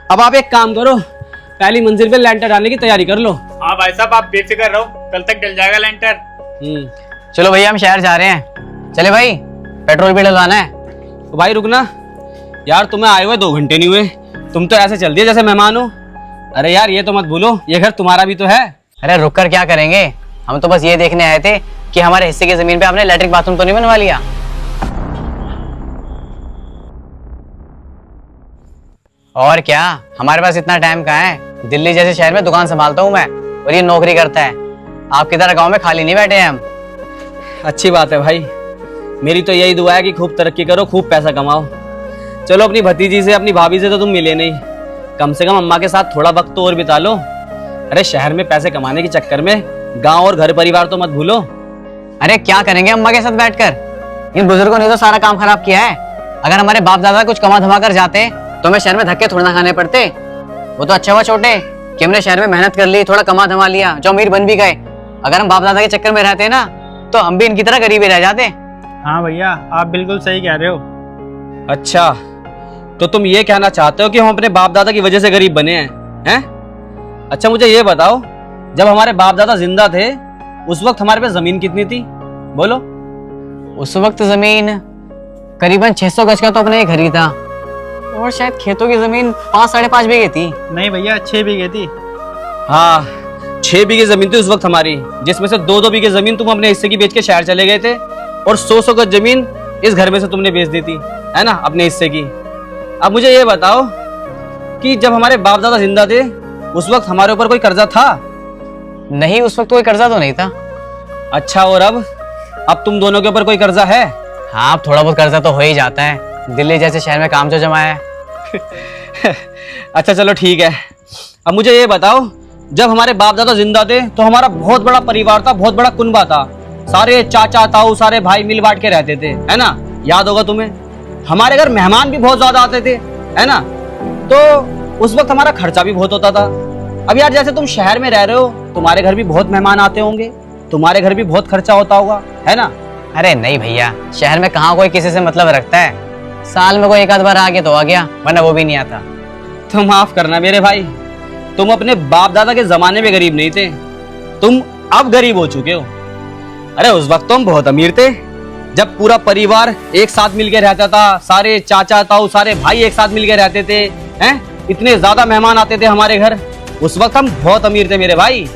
अब आप एक काम करो, पहली मंजिल पे लेंटर डालने की तैयारी कर लो। हाँ भाई साहब, आप बेफिक्र रहो, कल तक डल जाएगा लेंटर। चलो भैया हम शहर जा रहे हैं। चले भाई, पेट्रोल भी डलवाना है। तो भाई रुकना यार, तुम्हें आए हुए 2 घंटे नहीं हुए, तुम तो ऐसे चल दिए जैसे मेहमान हो। अरे यार ये तो मत भूलो, ये घर तुम्हारा भी तो है। अरे रुक कर क्या करेंगे, हम तो बस ये देखने आए थे कि हमारे हिस्से की जमीन पे आपने लैट्रिन बाथरूम तो नहीं बनवा लिया। और क्या, हमारे पास इतना टाइम कहाँ है, दिल्ली जैसे शहर में दुकान संभालता हूँ मैं और ये नौकरी करता है। आपकी तरह गांव में खाली नहीं बैठे हैं हम। अच्छी बात है भाई, मेरी तो यही दुआ है कि खूब तरक्की करो, खूब पैसा कमाओ। चलो अपनी भतीजी से, अपनी भाभी से तो तुम मिले नहीं, कम से कम अम्मा के साथ थोड़ा वक्त तो और बिता लो। अरे शहर में पैसे कमाने के चक्कर में गांव और घर परिवार तो मत भूलो। अरे क्या करेंगे अम्मा के साथ बैठकर, इन बुजुर्गों ने तो सारा काम खराब किया है। अगर हमारे बाप दादा कुछ कमा धमा कर जाते तो हमें शहर में धक्के थोड़ा ना खाने पड़ते। वो तो अच्छा हुआ छोटे कि हमने शहर में मेहनत कर ली, थोड़ा कमा धमा लिया, जो अमीर बन भी गए। अगर हम बाप दादा के चक्कर में रहते ना तो हम भी इनकी तरह गरीब ही रह जाते। हाँ भैया, आप बिल्कुल सही कह रहे हो। अच्छा, तो तुम ये कहना चाहते हो कि हम अपने बाप दादा की वजह से गरीब बने हैं? अच्छा मुझे ये बताओ, जब हमारे बाप दादा जिंदा थे उस वक्त हमारे पास जमीन कितनी थी, बोलो? उस वक्त जमीन करीबन 600 गज का तो अपने घर ही था, और शायद खेतों की जमीन 5-5.5 बीघे थी। नहीं भैया, 6 बीघे थी। हाँ 6 बीघे जमीन थी उस वक्त हमारी, जिसमें से 2-2 बीघे जमीन तुम अपने हिस्से की बेच के शहर चले गए थे, और 100 गज जमीन इस घर में से तुमने बेच दी थी, है ना, अपने हिस्से की। अब मुझे ये बताओ कि जब हमारे बाप दादा जिंदा थे उस वक्त हमारे ऊपर कोई कर्जा था? नहीं, उस वक्त कोई कर्जा तो नहीं था। अच्छा, और अब तुम दोनों के ऊपर कोई कर्जा है? हाँ, अब थोड़ा बहुत कर्जा तो हो ही जाता है, दिल्ली जैसे शहर में काम जो जमाया है। अच्छा चलो ठीक है। अब मुझे ये बताओ, जब हमारे बाप दादा जिंदा थे तो हमारा बहुत बड़ा परिवार था, बहुत बड़ा कुनबा था, सारे चाचा ताऊ सारे भाई मिल बांट के रहते थे, है ना, याद होगा तुम्हें। हमारे घर मेहमान भी बहुत ज्यादा आते थे, है ना, तो उस वक्त हमारा खर्चा भी बहुत होता था। अब यार जैसे तुम शहर में रह रहे हो, तुम्हारे घर भी बहुत मेहमान आते होंगे, तुम्हारे घर भी बहुत खर्चा होता होगा, है ना? अरे नहीं भैया, शहर में कहाँ कोई किसी से मतलब रखता है, साल में कोई एक आध बार आ गया तो आ गया, वरना वो भी नहीं आता। तो माफ करना मेरे भाई, तुम अपने बाप दादा के जमाने में गरीब नहीं थे, तुम अब गरीब हो चुके हो। अरे उस वक्त तो हम बहुत अमीर थे, जब पूरा परिवार एक साथ मिलकर रहता था, सारे चाचा ताऊ सारे भाई एक साथ मिलकर रहते थे, हैं, इतने ज्यादा मेहमान आते थे हमारे घर, उस वक्त हम बहुत अमीर थे मेरे भाई।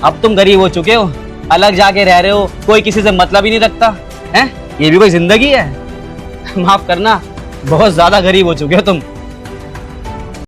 अब तुम गरीब हो चुके हो, अलग जाके रह रहे हो, कोई किसी से मतलब ही नहीं रखता, हैं, ये भी कोई जिंदगी है? माफ करना, बहुत ज्यादा गरीब हो चुके हो तुम।